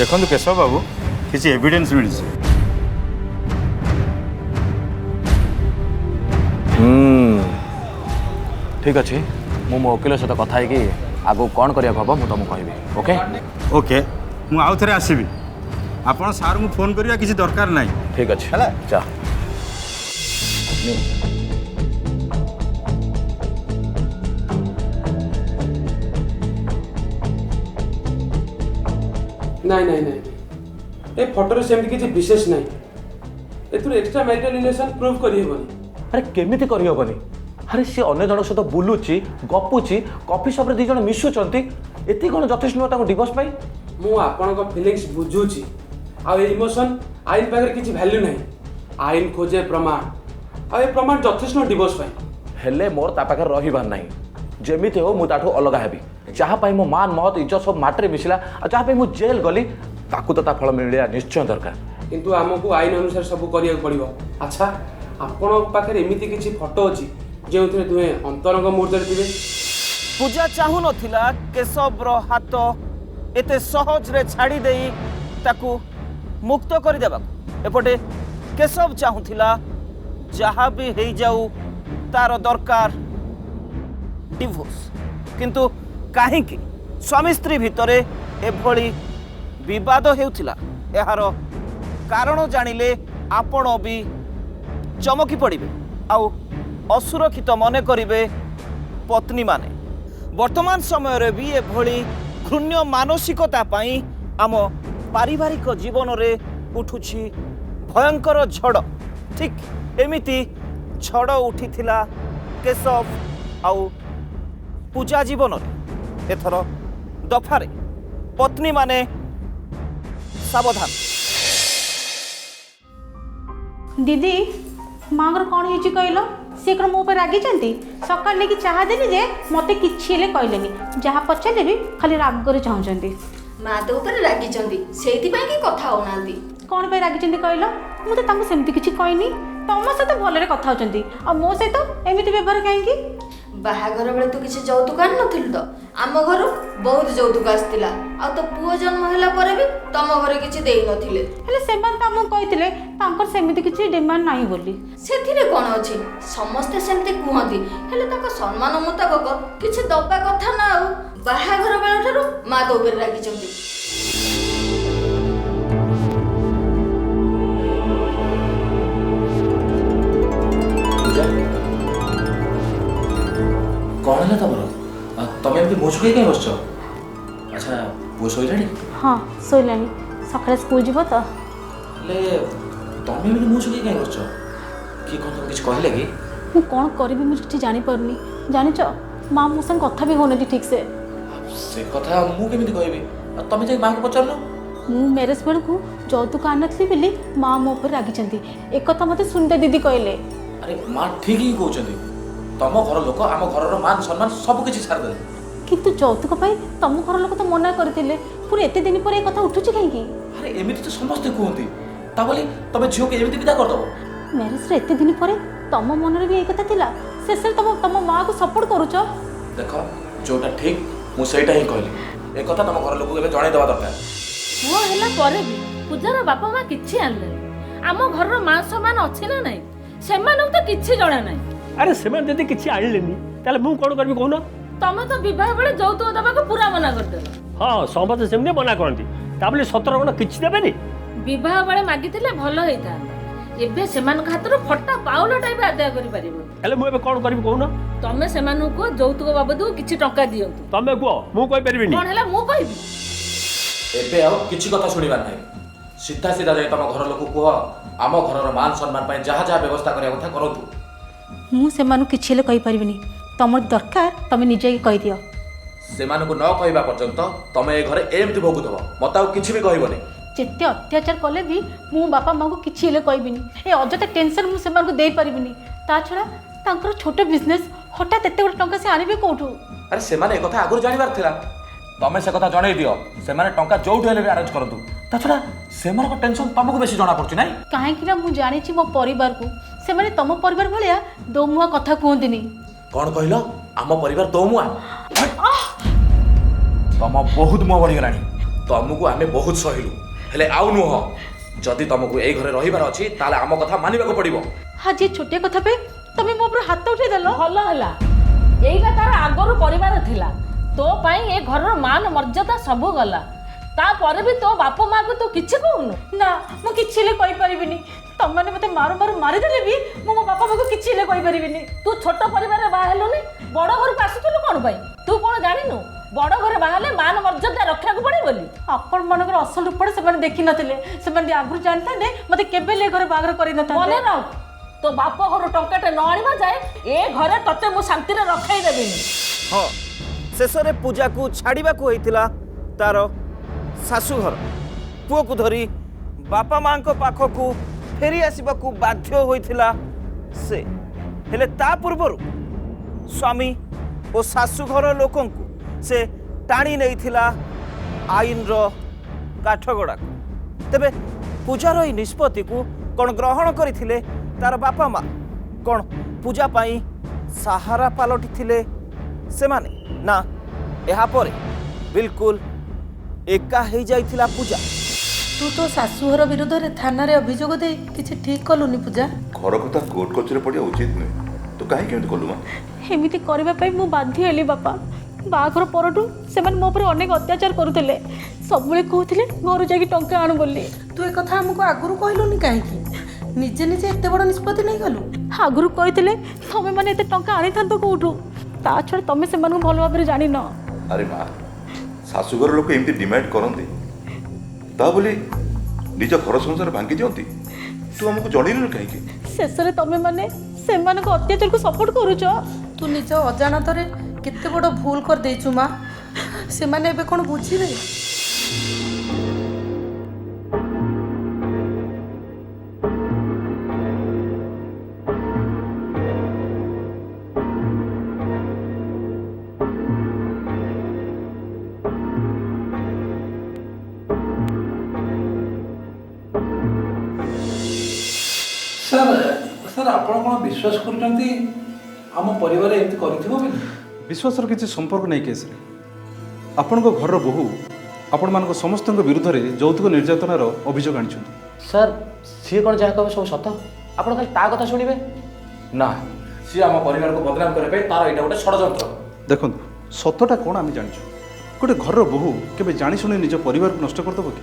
देखो केशव बाबू किसी एविडेंस मिली ठीक अच्छे मु मो वकिल सहित कथा है आगो कौन करिया हम मुझे तुमको कहबी ओके ओके मु आउ थे आसबि आपण सार मु फोन करिया किसी दरकार नहीं ठीक अच्छे जा नहीं नहीं नहीं ए फोटो सेमती किसी विशेष नहीं एथुर एक्स्ट्रा मैरिटल रिलेशन प्रूव करी हेबनी। अरे केमिति करी हेबनी अरे सी अन्य जन सहित बुलुची गपुची कॉफी शॉप रे दी जन मिसुचंती एति कोन जथेष्ट न ताको डिवोर्स पाई मु आपन को फीलिंग्स बुझुची आ इमोशन आइन पाखरे किसी वैल्यू नहीं आइन खोजे प्रमाण आ ए प्रमाण जथेष्ट न डिवोर्स पाई हेले मोर ता पाखरे रहिबार नाही जेमिति हो मु ताठो अलग हेबी जहाँ पाई मो मान महत इज्जत सब माटे मिसला आ जहाँ पाई मु जेल गली ताकू तो ता फल मिलिया निश्चय दरकार किंतु आमको आईन अनुसार सब करिया पड़िबो। अच्छा आपन पाखरे एमिति किछि फोटो अछि जेउथरे तुहे अंतरंग मुहूर्त थिबे पूजा चाहू नथिला केशव रो हाथ एते सहज रे छाड़ी देई ताकू मुक्त कर देबा एपटे केशव चाहूथिला जहाँ भी हेई जाऊ तार दरकार डिवोर्स किंतु काहे कि स्वामी स्त्री भितरे एभली विवाद हेउथिला एहार कारण जानिले आपण भी चमकी पड़िबे आउ असुरक्षित मने करिवे पत्नी माने वर्तमान समय रे भी एभली घृण्य मानसिकता पाई आम पारिवारिक जीवन रे उठुछि भयंकर झड़ ठीक एमिति झड़ उठिथिला केशव आउ पूजा जीवन रे एथर दफारे पत्नी माने सावधान। दीदी मांगर कौन होइछि कहलो से कर मो पर रागी चंती सकाळ लेकी चाहा देनी जे मते किछि ले कहलेनी जहा पछले भी खाली राग करे चाहउचंती माँ तो ऊपर रागी चंती सेति पई की कथा होनांती कौन पे रागी चंती कहलो मु तो तांको सेमती किछि कहनी तम सहित भलरे कथा होचंती आ मो सहित एमिति व्यवहार काहे की बाहाघर बेले तो किसी यौतुक आन नथिलु तो आम घर बहुत यौतुक आसतिला आ तो पुओ जन्म होला परे भी तम घरे किछि देई नथिले हेले सेमान त हमु कहितले तांकर सेमिति किछि डिमांड नाही बोली सेथिरे कोन अछि समस्ते सेमते कुहंती हेले ताको सम्मान मुताबक किछि दबा कथा ना आ बाहाघर बेले ठारू माँ तो ऊपर रागी चंती कौन है तमर तुम एमती मुझ कहीं कहीं बस अच्छा पुओ शोलानी हाँ शोलानी सकाଳେ स्कूल जीव तो ले तुम एमती मुझ कहीं कहीं बस कि कौन तुम किछ कहले कि मु कौन करबी मु किछि जानि परनी जानिच माँ मो संग कथा भी होने ठीक से कथा मु केमिति कहबी तुम जाई मां को पचारलो मु मैरेज बेल को यौतुक आनथली बेली माँ मो पर रागी चंती एक कथा मते सुनते दीदी कहले अरे मां ठीक ही कहउचंदी तम घर लोक आम घर मान सम्मान सब किछि छाड़ दे किंतु यौतुक पाई तम घर लोक तो मना करथिले पूरे एते दिन पर ए कथा उठुची काहे अरे एमिति तो समस्त कहंती ता बोली तमे झियो के एमिति विदा कर दबो मैरेज रे एते दिन पर तम मन रे भी ए कथा थिला शेष तम माँ को सपोर्ट करूच देखो जोटा ठीक मु सेटा ही कहली ए कथा तम घर लोक के जणे देबा दरकार वो हैला करे भी पूजार बापा माँ किछि आनले आम घर मान सम्मान अछि ना नहीं सेमानक तो किछि जणा नहीं अरे सेमान जदि किछि आइलेनी ताले मु कोन करबी कहूना तमे तो विवाह बेले यौतुक दबा को पूरा मना कर देला हाँ समस्त सेमने मना करंती ताबले 17 गुण किछि देबेनी विवाह बेले मागिथिले भलो हेता एबे सेमान हातरो फटा पाउला टाइप आदाय करि परिबो हेले मु एबे कोन करबी कहूना तमे सेमानु को यौतुक बाबदू किछि टंका दियंतु तमे को मु कहि परिबिनी कोन हैला मु कहबी एबे आ किछि कथा सुनिबार नै सीधा सीधा जाय तम घर लोक कह आम घर मान सम्मान पय जहा जहा व्यवस्था करिया कथा करंतु मु सेमानु किछि ले कहि परिबिनी तमर दरकार तमे निजे कहि दियो सेमान को न कहबा पर्यंत तमे ए घरे एमति भोगुतबो मत आ किछि भी कहबोनी जेते अत्याचार कले भी मु बापा माँ को किछि ले कहबिनी ए अजता टेंशन मु सेमान को देई परिबिनी ता छडा तांकर छोटे बिजनेस हठात एते गोटे टंका से आनिबे कोठू अरे सेमाने ए कथा आगुर जानिबार थिला तमे से कथा जणै दियो सेमाने टंका जोउठ हेले भी अरेंज करंतु ता छडा सेमान को टेंशन तमको बेसी जणा पड़छ नै काहे कि ना मु जानि छी मो परिवार को से माने तम परिवार भलिया दो मुहा कथा कहंदिनी कोन कहलो आम परिवार दो मुहा तम बहुत मुहा बढ़ी गलानी ତମକୁ ଆମେ ବହୁତ ସହିଲୁ ହେଲେ ଆଉ ନୁହଁ ଯଦି ତମକୁ ଏଇ ଘରେ ରହିବାର ଅଛି ତାହେଲେ ଆମ କଥା ମାନିବାକୁ ପଡ଼ିବ। ଆଜି ଛୋଟିଆ କଥା ପାଇଁ ତମେ ମୋ ଉପରେ ହାତ ଉଠେଇଦେଲ। ଭଲ ହେଲା ଏଇଟା ତାର ଆଗରୁ ପରିବାର ଥିଲା ତୋ ପାଇଁ ଏ ଘରର ମାନ ମର୍ଯ୍ୟାଦା ସବୁ ଗଲା ତାପରେ ବି ତୋ ବାପା ମାଆକୁ ତୁ କିଛି କହୁନୁ। ନା ମୁଁ କିଛି ହେଲେ କହିପାରିବିନି। ତମମାନେ ମତେ ମାରୁ ମାରୁ ମାରିଦେଲେ ବି ମୁଁ ମୋ ବାପା ମାଆକୁ କିଛି ହେଲେ କହିପାରିବିନି। ତୁ ଛୋଟ ପରିବାରରେ ବାହା ହେଲୁନି ବଡ଼ ଘରକୁ ଆସୁଥିଲୁ କ'ଣ ପାଇଁ? ତୁ କ'ଣ ଜାଣିନୁ ବଡ଼ ଘରେ ବାହା ହେଲେ ମାନ ମର୍ଯ୍ୟାଦା ରଖିବାକୁ ପଡ଼େ ବୋଲି? ଆପଣ ମାନଙ୍କର ଅସଲ ରୂପଟା ସେମାନେ ଦେଖିନଥିଲେ। ସେମାନେ ଯଦି ଆଗରୁ ଜାଣିଥାନ୍ତେ ମତେ କେବେ ହେଲେ ଏ ଘରେ ବାହାଘର କରିନଥାନ୍ତେ। ମନେ ରଖ ତୋ ବାପ ଘରୁ ଟଙ୍କାଟେ ନ ଆଣିବା ଯାଏ ଏ ଘରେ ତତେ ମୁଁ ଶାନ୍ତିରେ ରଖେଇ ଦେବିନି। ହଁ ଶେଷରେ ପୂଜାକୁ ଛାଡ଼ିବାକୁ ହୋଇଥିଲା ତାର ଶାଶୁଘର। ପୁଅକୁ ଧରି ବାପା ମାଙ୍କ ପାଖକୁ ଫେରି ଆସିବାକୁ ବାଧ୍ୟ ହୋଇଥିଲା ସେ। ହେଲେ ତା ପୂର୍ବରୁ ସ୍ୱାମୀ ଓ ଶାଶୁଘର ଲୋକଙ୍କୁ ସେ ଟାଣି ନେଇଥିଲା ଆଇନର କାଠଗଡ଼ାକୁ। ତେବେ ପୂଜାର ଏହି ନିଷ୍ପତ୍ତିକୁ କ'ଣ ଗ୍ରହଣ କରିଥିଲେ ତାର ବାପା ମା? କ'ଣ ପୂଜା ପାଇଁ ସାହାରା ପାଲଟିଥିଲେ ସେମାନେ? ନା ଏହାପରେ ବିଲକୁଲ ଏକା ହେଇଯାଇଥିଲା ପୂଜା। ତୁ ତୋ ଶାଶୁଘର ବିରୁଦ୍ଧରେ ଥାନାରେ ଅଭିଯୋଗ ଦେଇ କିଛି ଠିକ୍ କଲୁନି ପୂଜା। ଘର କଥା କୋର୍ଟ କଚେରୀ ପଡ଼ିବା ଉଚିତ ନୁହେଁ। ତୁ କାହିଁକି ଏମିତି କଲୁ? ଏମିତି କରିବା ପାଇଁ ମୁଁ ବାଧ୍ୟ ହେଲି ବାପା। ବାହାଘର ପରଠୁ ସେମାନେ ମୋ ଉପରେ ଅନେକ ଅତ୍ୟାଚାର କରୁଥିଲେ। ସବୁବେଳେ କହୁଥିଲେ ଘରୁ ଯାଇକି ଟଙ୍କା ଆଣୁ ବୋଲି। ତୁ ଏ କଥା ଆମକୁ ଆଗରୁ କହିଲୁନି କାହିଁକି? ନିଜେ ନିଜେ ଏତେ ବଡ଼ ନିଷ୍ପତ୍ତି ନେଇଗଲୁ। ଆଗରୁ କହିଥିଲେ ତମେ ମାନେ ଏତେ ଟଙ୍କା ଆଣିଥାନ୍ତ କୋଉଠୁ? ତା ଛଡ଼ା ତମେ ସେମାନଙ୍କୁ ଭଲ ଭାବରେ ଜାଣିନ। ଆରେ ମା, ଶାଶୁଘର ଲୋକ ଏମିତି ଡିମାଣ୍ଡ କରନ୍ତି ତା ବୋଲି ନିଜ ଘର ସଂସାର ଭାଙ୍ଗି ଦିଅନ୍ତି? ତୁ ଆମକୁ ଜଣେଇଲୁ କାହିଁକି? ଶେଷରେ ତମେ ମାନେ ସେମାନଙ୍କ ଅତ୍ୟାଚାରକୁ ସପୋର୍ଟ କରୁଛ। ତୁ ନିଜ ଅଜାଣତରେ କେତେ ବଡ଼ ଭୁଲ କରିଦେଇଛୁ ମା। ସେମାନେ ଏବେ କ'ଣ ବୁଝିବେ? ସାର୍ ଆପଣ କ'ଣ ବିଶ୍ୱାସ କରୁଛନ୍ତି ଆମ ପରିବାର ଏମିତି କରିଥିବ ବୋଲି? ବିଶ୍ୱାସର କିଛି ସମ୍ପର୍କ ନାହିଁ କେସ୍ରେ। ଆପଣଙ୍କ ଘରର ବୋହୂ ଆପଣମାନଙ୍କ ସମସ୍ତଙ୍କ ବିରୁଦ୍ଧରେ ଯୌତୁକ ନିର୍ଯାତନାର ଅଭିଯୋଗ ଆଣିଛନ୍ତି। ସାର୍ ସିଏ କ'ଣ ଯାହା କହିବେ ସବୁ ସତ? ଆପଣ ଖାଲି ତା କଥା ଶୁଣିବେ ନା? ସିଏ ଆମ ପରିବାରକୁ ବଦନାମ କରିବା ପାଇଁ ତାର ଏଇଟା ଗୋଟେ ଷଡ଼ଯନ୍ତ୍ର। ଦେଖନ୍ତୁ ସତଟା କ'ଣ ଆମେ ଜାଣିଛୁ। ଗୋଟେ ଘରର ବୋହୂ କେବେ ଜାଣିଶୁଣି ନିଜ ପରିବାରକୁ ନଷ୍ଟ କରିଦେବ କି?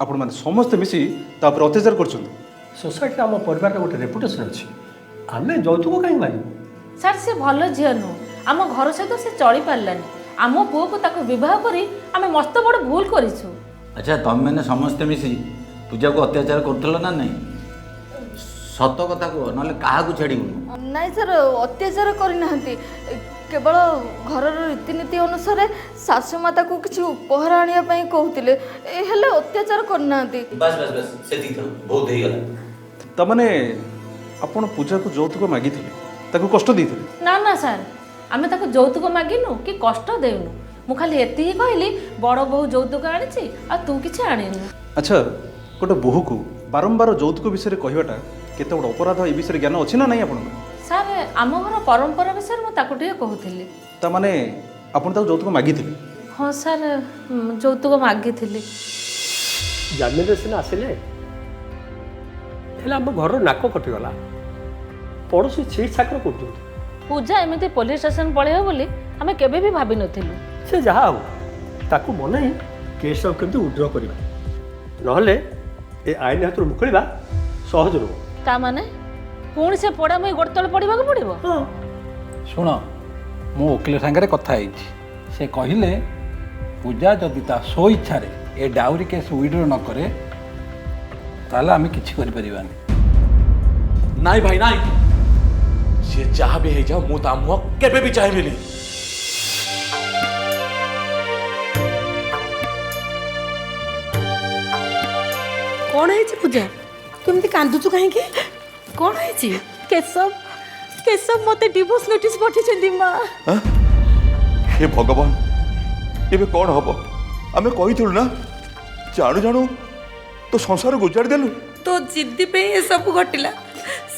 ଆପଣମାନେ ସମସ୍ତେ ମିଶି ତା ଉପରେ ଅତ୍ୟାଚାର କରୁଛନ୍ତି। ସୋସାଇଟିରେ ଆମ ପରିବାରର ଗୋଟେ ରେପୁଟେସନ୍ ଅଛି। ଆମେ ଯୌତୁକ କାହିଁକି ମାଗିବୁ? ସାର୍ ସେ ଭଲ ଝିଅ ନୁହଁ। ଆମ ଘର ସହିତ ସେ ଚଳିପାରିଲାନି। ଆମ ପୁଅକୁ ତାକୁ ବିବାହ କରି ଆମେ ମସ୍ତ ବଡ଼ ଭୁଲ କରିଛୁ। ଆଚ୍ଛା ତମେମାନେ ସମସ୍ତେ ମିଶି ପୂଜାକୁ ଅତ୍ୟାଚାର କରୁଥିଲ ନା ନାହିଁ? ସତ କଥା କୁହ ନହେଲେ କାହାକୁ ଛାଡ଼ିବୁନି। ନାଇଁ ସାର୍ ଅତ୍ୟାଚାର କରିନାହାନ୍ତି। କେବଳ ଘରର ରୀତିନୀତି ଅନୁସାରେ ଶାଶୁ ମାତାକୁ କିଛି ଉପହାର ଆଣିବା ପାଇଁ କହୁଥିଲେ। ହେଲେ ଅତ୍ୟାଚାର କରିନାହାନ୍ତି। ବାସ୍ ବାସ୍ ବାସ୍ ସେତିକି ତ ବହୁତ ହେଇଗଲା। ତାମାନେ ଆପଣ ପୂଜାକୁ ଯୌତୁକ ମାଗିଥିଲେ, ତାକୁ କଷ୍ଟ ଦେଇଥିଲେ? ନା ନା ସାର୍ ଆମେ ତାକୁ ଯୌତୁକ ମାଗିନୁ କି କଷ୍ଟ ଦେଉନୁ। ମୁଁ ଖାଲି ଏତିକି କହିଲି ବଡ଼ ବୋହୂ ଯୌତୁକ ଆଣିଛି ଆଉ ତୁ କିଛି ଆଣିନୁ। ଆଚ୍ଛା ଗୋଟେ ବୋହୂକୁ ବାରମ୍ବାର ଯୌତୁକ ବିଷୟରେ କହିବାଟା କେତେ ବଡ଼ ଅପରାଧ ଏ ବିଷୟରେ ଜ୍ଞାନ ଅଛି ନା ନାହିଁ ଆପଣଙ୍କର? ସାର୍ ଆମ ଘର ପରମ୍ପରା ବିଷୟରେ ମୁଁ ତାକୁ ଟିକେ କହୁଥିଲି। ତାମାନେ ଆପଣ ତାକୁ ଯୌତୁକ ମାଗିଥିଲେ? ହଁ ସାର୍ ଯୌତୁକ ମାଗିଥିଲି। ଜାମିନରେ ସିନା ଆସିଲେ ହେଲେ ଆମ ଘରର ନାକ କଟିଗଲା। ପଡ଼ୋଶୀ ଛିଟ୍ ଛାକର କରୁଛନ୍ତି। ପୂଜା ଏମିତି ପୋଲିସ ଷ୍ଟେସନ ପଳେଇବ ବୋଲି ଆମେ କେବେ ବି ଭାବିନଥିଲୁ। ସେ ଯାହା ହଉ ତାକୁ ମନେଇ କେସ୍ ଆଉ କେମିତି ଉଡ୍ର କରିବା, ନହେଲେ ଏ ଆଇନ ହାତରୁ ମୁକୁଳିବା ସହଜ ନୁହଁ। ତା ମାନେ ପୁଣି ସେ ପୋଡ଼ା ମୁଇଁ ଗୋଡ଼ ତଳେ ପଡ଼ିବାକୁ ପଡ଼ିବ? ହଁ ଶୁଣ, ମୁଁ ଓକିଲ ସାଙ୍ଗରେ କଥା ହେଇଛି। ସେ କହିଲେ ପୂଜା ଯଦି ତା ସ୍ୱ ଇଚ୍ଛାରେ ଏ ଡାଉରି କେସ୍ ୱିଡ୍ର ନ କରେ ତାହେଲେ ଆମେ କିଛି କରିପାରିବାନି। ନାଇଁ ଭାଇ ନାଇଁ, ସିଏ ଯାହା ବି ହେଇଯାଉ ମୁଁ ତା ମୁହଁ କେବେ ବି ଚାହିଁବିନି। କ'ଣ ହେଇଛି ପୂଜା? ତୁ ଏମିତି କାନ୍ଦୁଛୁ କାହିଁକି? କ'ଣ ହେଇଛି? କେଶବ ମୋତେ ଡିଭୋର୍ସ ନୋଟିସ୍ ପଠେଇଛନ୍ତି ମା। ହେ ଭଗବାନ, ଏବେ କ'ଣ ହବ? ଆମେ କହିଥିଲୁ ନା, ଜାଣୁ ଜାଣୁ ତୋ ସଂସାର ଗୁଜାଡ଼ି ଦେଲୁ। ତୋ ଜିଦ୍ଦି ପାଇଁ ଏସବୁ ଘଟିଲା।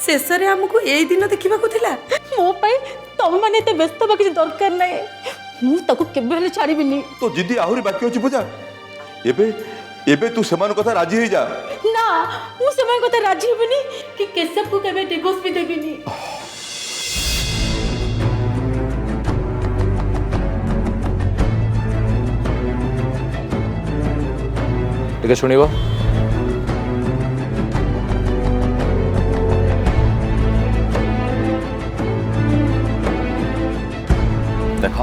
ଶେଷରେ ଆମକୁ ଏଇ ଦିନ ଦେଖିବାକୁ ଥିଲା। ମୋ ପାଇଁ ତମେମାନେ ଏତେ ବ୍ୟସ୍ତ ହେବା କିଛି ଦରକାର ନାହିଁ। ମୁଁ ତାକୁ କେବେ ହେଲେ ଛାଡ଼ିବିନି। ତୋ ଜିଦି ଆହୁରି ବାକି ଅଛି ପୂଜା। एबे एबे तू सेमान कथा राजी हो जा। ना मु समय कथा राजी हेबिनी कि केशव को केबे डिवोर्स भी देबिनी। टिके शुणिबो। देख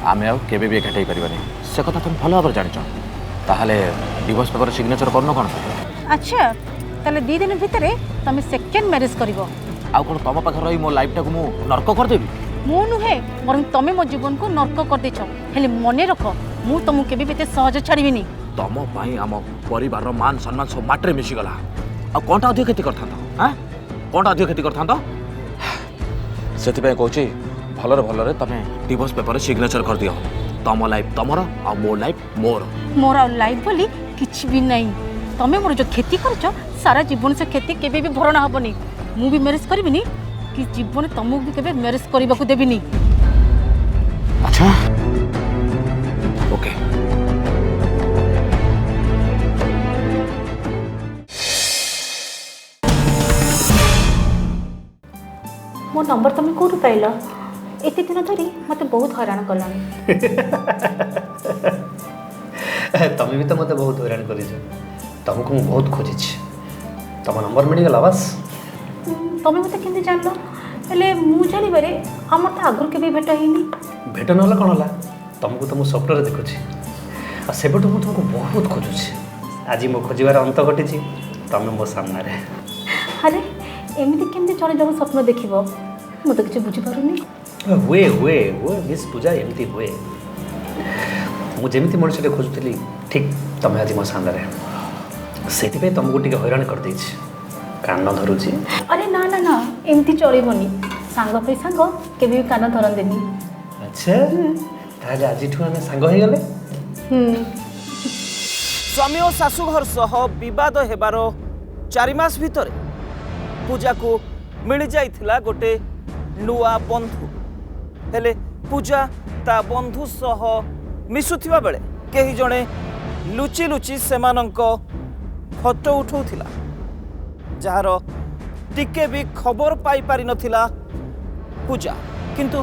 आमे आउ केबे भी एकाठी परिबानी से कथा तुम भलो भाବରେ जानिଛ ताहले डिवोर्स पेपर सिग्नेचर करनो कोन। अच्छा ताले 2 दिन भितरे तमे सेकेंड मैरिज करिवो। आउ कोन तम पाखर रही मो लाइफ टाकू मु नरक कर देबी। मु नुहे बरं तमे मो जीवन को नरक कर देछ। हेले मने रख मु तुमको केबे बेते सहज छाड़ीबिनी। तम पाई आम परिवार मान सम्मान सब माटरे मिसी गला। आ कोनटा अधिक खेती करथांत हां कोनटा अधिक खेती करथांत सेति पे कहूची भलरे भलरे तमे डिवोर्स पेपर सिग्नेचर कर दियो। तम लाइफ तमर आ मो लाइफ मोर। मोर लाइफ बोली किछि भी नहीं। तमे मोर जो खेती करछ सारा जीवन से खेती केबे भी भरण हबनी। मु भी मैरिज करबिनी कि जीवन तमु भी केबे मैरिज करबा को देबिनी। अच्छा ओके मो नंबर तमे कोठु पाइलो? एते दिन धरी मते बहुत हैरान कलानी। तमें भी तो मत बहुत हैरान कर तुमको मुझे बहुत खोजी तुम नंबर मिलगला बस। तमे मते केंदे जानलो? हेले मु जानि बारे हमर त आगुर के भी भेट हिनी। भेट नहला कौन है तुमको तो मुझे स्वप्न देखुची आ सेबठू मुझे तुमको बहुत खोजुची। आज मो खोजार अंत घटी तुम मो सामने। अरे एमिति केंदे जने जब स्वप्न देखिबो मु तो किछ बुझी पारुनी। हुए हुए हुए मिस पूजा एमती हुए मुझे मनुष्य खोजुली ठीक तुम आज मो सामने से तुमको टे हैरान कर दे कान धरुची। अरे ना ना ना एमती चलबनी सांग पे सांग केबे भी कान धरंदेनी। अच्छा ताले आज आम सांग हो गले। स्वामी और शाशुघर सह विवाद हेबार 4 मास भितर पूजा को मिल जाइथिला गोटे नुआ बंधु। हेले पूजा ता बंधु सह मिसुथिबा बेले केही जणे लुचि लुचि सेमानंक फोटो उठाउथिला जार टिके भी खबर पाई पारि नथिला पूजा। किंतु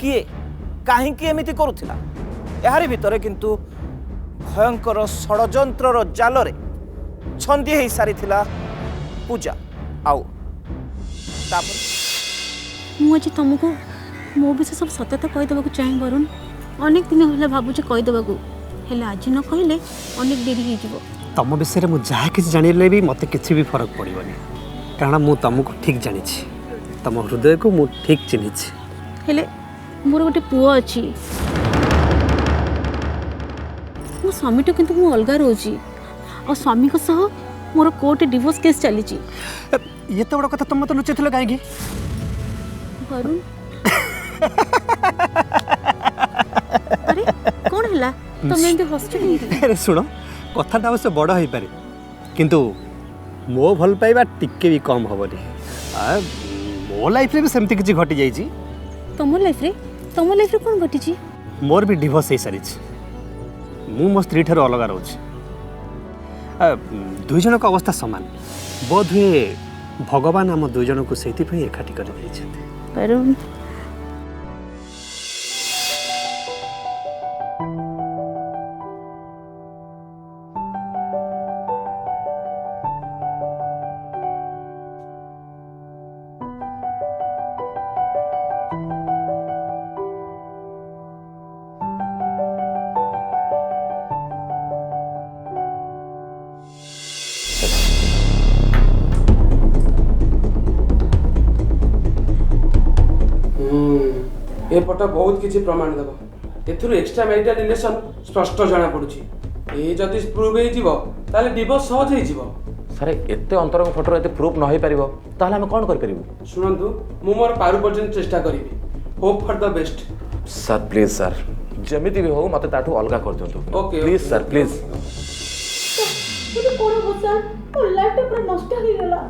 किए काहींकि एमिति करुथिला एहारि भितरे किंतु भयंकर षडयंत्रर जालरे छंदी हेई सारिथिला पूजा। आउ तापर मु आज तुमको मो विषय सब सत्यता कहीदेवा चाहे वरुण। अनेक दिन होला भाबुचे कहीदेवा हेले आज न कहले अनेक देरी हो जिवो। तुम विषय में जहाँ किसी जान भी मत किसी भी फरक पड़ोनी कारण मु तुमको ठीक जानी तुम हृदय को मु ठीक चिन्ही। हेले मोर गोटे पुओ अछि मो स्वामी तो किंतु मु अलगा रोची और स्वामी को सह मोर कोर्ट डिवोर्स केस चली ये तो बड़ा कथा तुम मत लुचे थिलो काहेकि वरुण। अरे कौन हला तुम एंते हॉस्टल अरे सुनो कथाटा अवश्य बड़ हो पारे किंतु मो भल पाइबा टिके भी कम हेनी। मो लाइफ रे भी सेमती किछि घटी जाइछि। तुम लाइफ रे कौन घटी? मोर भी डिवोर्स हो सारी मु मो स्त्री ठार अलग रोच। दुई जन को अवस्था समान बोध हुए भगवान आम दुई जन को से एकाठी कर वरुण। ए फोटो बहुत किसी प्रमाण देव एथुरु एक्स्ट्रा मैरिटल रिलेशन स्पष्ट जाना पड़ुची। ए जदि प्रूव हे जीवो ताले डिवोर्स सहज हे जीवो। सर एते अंतरंग फोटो एते प्रूफ न होई परिबो ताले हम कोन कर परिबो? सुनंतु मु मोर पारु पर्यंत चेष्टा करिवि। Hope for the best. Sir please sir जेमिति भी हो मते ताठू अलगा कर दियंतु। Okay please sir please. तो कोन हो सर ओ लाइफ तो पूरा नष्ट हो गेला।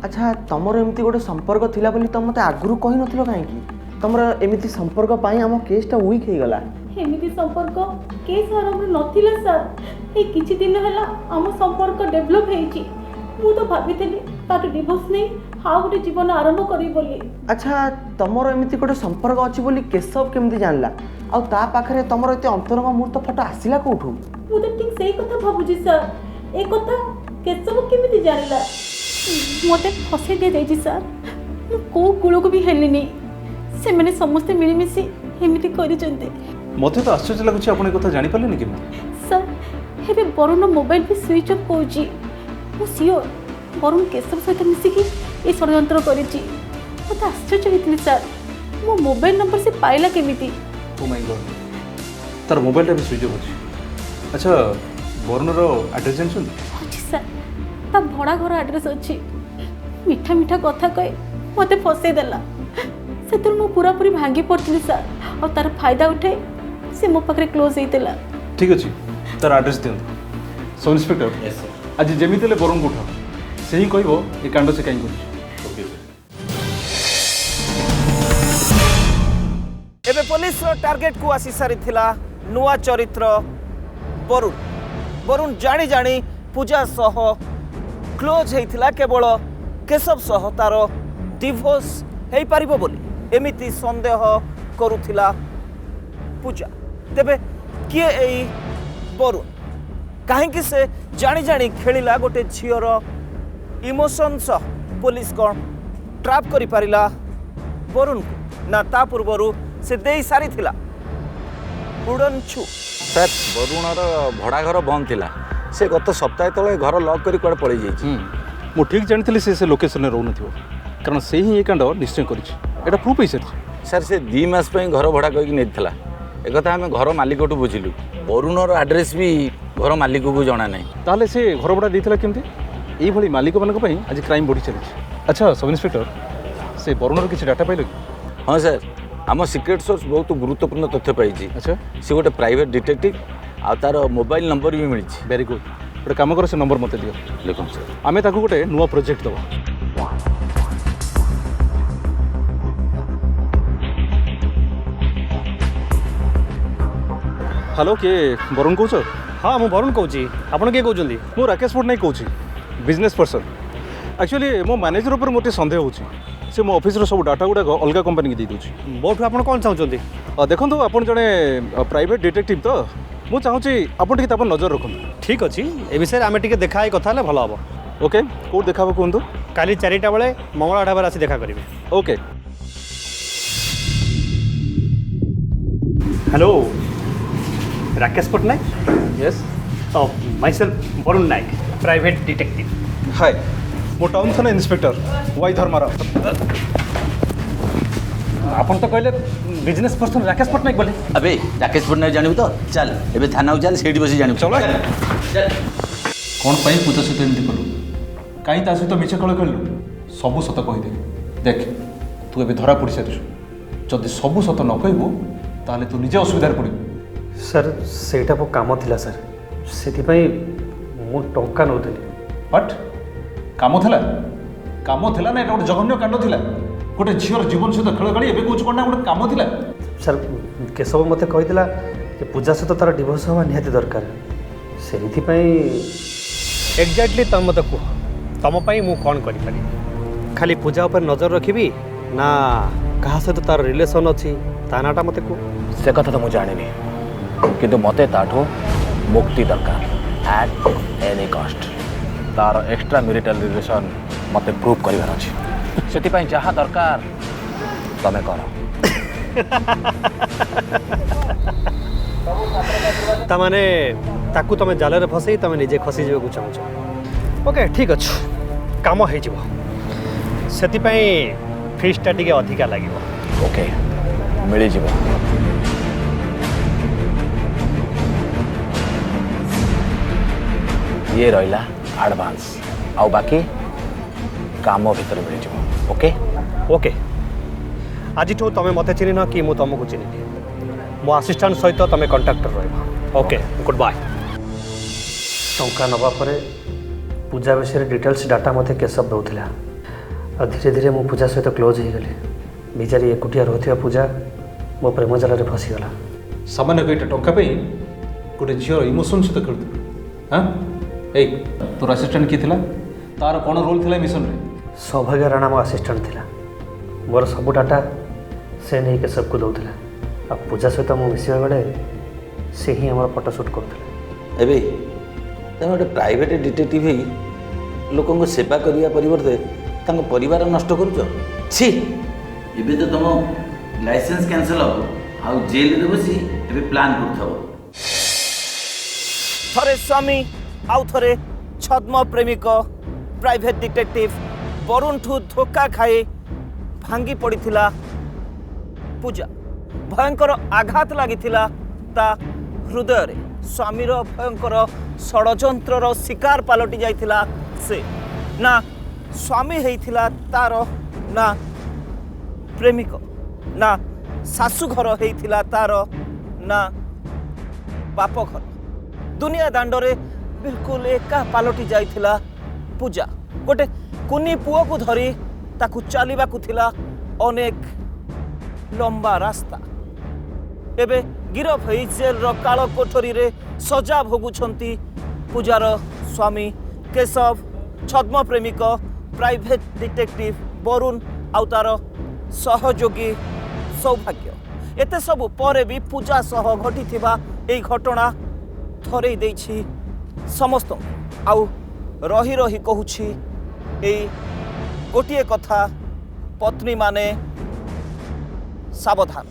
अच्छा तमर एमती गोटे संपर्क थिला बोली तम मते आगुरु कहि नथिलो काहेकि? तमर एमिति संपर्क पाई हम केसटा वीक हे गला। एमिति संपर्क केस आरंभ नथिला सर ଏ କିଛି ଦିନ ହେଲା ଆମ ସମ୍ପର୍କ ଡେଭଲପ୍ ହେଇଛି। ମୁଁ ତ ଭାବିଥିଲି ତାଠୁ ଡିଭୋର୍ସ ନେଇ ଆଉ ଗୋଟେ ଜୀବନ ଆରମ୍ଭ କରିବି ବୋଲି। ଆଚ୍ଛା ତମର ଏମିତି ଗୋଟେ ସମ୍ପର୍କ ଅଛି ବୋଲି କେଶବ କେମିତି ଜାଣିଲା? ଆଉ ତା ପାଖରେ ତମର ଏତେ ଅନ୍ତରଙ୍ଗ ମୁହୂର୍ତ୍ତ ଫଟୋ ଆସିଲା କୋଉଠୁ? ମୁଁ ତ ଠିକ୍ ସେଇ କଥା ଭାବୁଛି ସାର୍। ଏ କଥା କେଶବ କେମିତି ଜାଣିଲା? ମୋତେ ଫସେଇ ଦିଆଯାଇଛି ସାର୍। ମୁଁ କୋଉ କୂଳକୁ ବି ହେଲିନି। ସେମାନେ ସମସ୍ତେ ମିଳିମିଶି ଏମିତି କରିଛନ୍ତି। ମୋତେ ତ ଆଶ୍ଚର୍ଯ୍ୟ ଲାଗୁଛି ଆପଣ ଏ କଥା ଜାଣିପାରିଲେନି କେମିତି? ସାର୍ ଏବେ ବରୁଣ ମୋବାଇଲ ବି ସୁଇଚ୍ ଅଫ୍ କହୁଛି। ମୁଁ ସିଓର ବରୁଣ କେଶବ ସହିତ ମିଶିକି ଏ ଷଡ଼ଯନ୍ତ୍ର କରିଛି। ମୋତେ ଆଶ୍ଚର୍ଯ୍ୟ ହେଇଥିଲି ସାର୍, ମୋ ମୋବାଇଲ ନମ୍ବର ସେ ପାଇଲା କେମିତି? ଓ ମାଇ ଗଡ୍, ତାର ମୋବାଇଲଟା ବି ସୁଇଚ୍ ଅଫ୍ ଅଛି। ଆଚ୍ଛା ବରୁଣର ଆଡ୍ରେସ୍ ଜାଣିଛନ୍ତି? ଅଛି ସାର୍, ତା ଭଡ଼ା ଘର ଆଡ୍ରେସ୍ ଅଛି। ମିଠା ମିଠା କଥା କହି ମୋତେ ଫସେଇ ଦେଲା। ସେଥିରୁ ମୁଁ ପୁରାପୁରି ଭାଙ୍ଗି ପଡ଼ିଥିଲି ସାର୍। ଆଉ ତାର ଫାଇଦା ଉଠାଇ ସେ ମୋ ପାଖରେ କ୍ଲୋଜ୍ ହେଇଥିଲା। ଠିକ୍ ଅଛି, ତାର ଆଡ୍ରେସ୍ ଦିଅନ୍ତୁ। ସବ୍ ଇନ୍ସପେକ୍ଟର, ଆଜି ଯେମିତି ହେଲେ ବରୁଣକୁ ଉଠାଅ। ସେ ହିଁ କହିବ ଏ କାଣ୍ଡ ସେ କାହିଁ କରୁଛି। Okay sir. ଏବେ पुलिस टार्गेट को आसी सारिथिला नुआ चरित्र बरुण। बरुण जानी जानी पूजा सह क्लोज होइथिला केवल केशव सह तार डिवोर्स हेई पारिबो बोली एमिति संदेह करुथिला पूजा। तेबे किए एई बरुण काहेकि से जानी जानी खेलिला गोटे झीर इमोशन सह पुलिस कौन ट्राप करि पारिला बरुण को ना ता पूर्वरु से देई सारी थिला उड़न छु। सर बरुणर भड़ा घर बंद थिला से गत सप्ताह तले घर लॉक करी कुआडे पळै जाईछि। मु ठीक जानथिली से लोकेशन रे रहउनथिबो कारण से ही ए कांड निश्चय करिछि। एटा प्रूफ है सर से 2 मास पई घर भड़ा कहि नेथिला। ए कथा हम घर मालिकटू बुझिलु। बरुणर एड्रेस भी घर मालिक को जाना नहीं। ताले से घर भड़ा देथिला केमती? एई भली मालिक मानक पई आज क्राइम बढ़ी चली। अच्छा सब इंस्पेक्टर, से बरुणर किछि डाटा पाइले? हाँ सर, आम सिक्रेट सोर्स बहुत गुरुत्वपूर्ण तथ्य पाई। अच्छा, सी गोटे प्राइवेट डिटेक्टिव आ तार मोबाइल नंबर भी मिली। Very good. गोटे काम कर से नंबर मत दियो। देखो सर, आमे ताकू गोटे नुआ प्रोजेक्ट दबा। हेलो के बरुण कौच? हाँ मु बरुण कौच। आपड़ किए कहते? मु राकेश पट्टनायक कौच, बिजनेस पर्सन। एक्चुअली मो मैनेजर उपर मोटे संदेह होची से मो ऑफिस रो सब डाटा गुडा अलग कंपनी की दे दोची। मोठू आपण कोन चाहउचंती? देखंतु आपण जने प्राइवेट डिटेक्टिव तो मु चाहूची आपण टिके तापर नजर रखंतु। ठीक अछि, ए विषय आमे टिके देखाई कथा ले भलो हबो। ओके, कोड देखाबो कोंतु? काली 4टा बेले मंगला ढाबा आसी देखा करिवे। Okay. Hello Rakesh Pattnaik? Yes. Myself Barun Nayak, private detective. Hi, मो टाउन थाना इंस्पेक्टर वाई धर्माराव। आपन तो कहले बिजनेस पर्सन राकेश पट्टनायक बोले। अबे राकेश पट्टनायक जानबू तो चल एबे थाना चल सेठी बसी जानबू। चल चल। कोन पई पूजा सहित एमती कलु? काई ता सहित मिछ कळ कलु? सबु सत कहि दे। देख तू एबे धरा पड़ी सारिछु। जदि सबु सत न कहबो ताले तू निजे असुविधा पड़िबो। सर सेटा पो काम थिला सर, सेति पई मु टंका नउतली। बट काम थिला? काम थिला ना एटा गोटे जघन्य कांड थिला। गोटे झीर जीवन सहित खेल गाड़ी एबे कोच कोना गोटे काम थिला। सर केशव मते कहितला जे पूजा सहित तार डिवोर्स हवा निहाती दरकार। सेति पई एग्जैक्टली तम मते को तम पई मु कोन करि पारी? खाली पूजा ऊपर नजर रखिबी ना कहा सहित तार रिलेशन अछि ता नाटा मते को? से कथा तो मु जानिनी, किंतु मते ताठो मुक्ति दरकार एट एनी कॉस्ट। तार एक्स्ट्रा मैरिटल रिलेशन मते प्रूव करिवार अछि। सेति पई जहा दरकार तमे करो। ता माने ताकू तमे जाले रे फसई तमे निजे खसी जेबे को चाहू? ओके ठीक अछि, काम हे जिवो। सेति पई फीस टा टिके अधिका लागिवो। ओके मिली जिवो। ये रहिला एडवांस आउ बाकी काम भीतर मिल जाओ। ओके ओके आज तमें मत चिन्ह न कि मु तुमको चिन्ह मो असिस्टेंट सहित तुम कंटाक्टर रहा। Okay goodbye. टंका नवा परे पूजा विषय डिटेल्स डाटा मते केशव दौला। धीरे धीरे मो पूजा सहित क्लोज हो गली। बिचारी एकुटिया रोथिया पूजा मो प्रेम जाल फसीगला। सामान्य कईटा टंका पे गोटे झीर इमोशन सहित खेलु हाँ ए तोर असिस्टेंट किए थिला तार कौन रोल थिला मिशन रे सौभाग्य राणा मो असिस्टेंट थिला मोर सब डाटा से नहीं के सबको दौला आ पूजा सहित मु मिसवा बेले से ही हमारा फोटो शूट करते ଏବେ ତୁମେ ଗୋଟେ ପ୍ରାଇଭେଟ୍ ଡିଟେକ୍ଟିଭ୍ ହେଇ ଲୋକଙ୍କୁ ସେବା କରିବା ପରିବର୍ତ୍ତେ ତାଙ୍କ ପରିବାର ନଷ୍ଟ କରୁଛ ଛି ଏବେ ତ ତୁମ ଲାଇସେନ୍ସ କ୍ୟାନସଲ୍ ହେବ ଆଉ ଜେଲରେ ବସି ଏବେ ପ୍ଲାନ୍ କରୁଥାଅ ଥରେ ସ୍ୱାମୀ ଆଉ ଥରେ ଛଦ୍ମ ପ୍ରେମିକ ପ୍ରାଇଭେଟ୍ ଡିଟେକ୍ଟିଭ୍ ବରୁଣଠୁ ଧୋକା ଖାଇ ଭାଙ୍ଗି ପଡ଼ିଥିଲା ପୂଜା ଭୟଙ୍କର ଆଘାତ ଲାଗିଥିଲା ତା ହୃଦୟରେ ସ୍ୱାମୀର ଭୟଙ୍କର ଷଡ଼ଯନ୍ତ୍ରର ଶିକାର ପାଲଟି ଯାଇଥିଲା ସେ ନା ସ୍ୱାମୀ ହେଇଥିଲା ତାର ନା ପ୍ରେମିକ ନା ଶାଶୁଘର ହେଇଥିଲା ତାର ନା ବାପ ଘର ଦୁନିଆ ଦାଣ୍ଡରେ ବିଲକୁଲ ଏକା ପାଲଟି ଯାଇଥିଲା ପୂଜା ଗୋଟେ କୁନି ପୁଅକୁ ଧରି ତାକୁ ଚାଲିବାକୁ ଥିଲା ଅନେକ ଲମ୍ବା ରାସ୍ତା ଏବେ गिरफ हो जेल काल कोठरी रे सजा भोगुंट पूजार स्वामी केशव छद्म प्रेमिक प्राइवेट डिटेक्टिव वरुण आउ तार सहयोगी सौभाग्य एते सब परे भी पूजा सह घटी यही घटना थरे देछि समस्त आउ रही रही कहूछि एई गोटिए कथा पत्नी माने सावधान।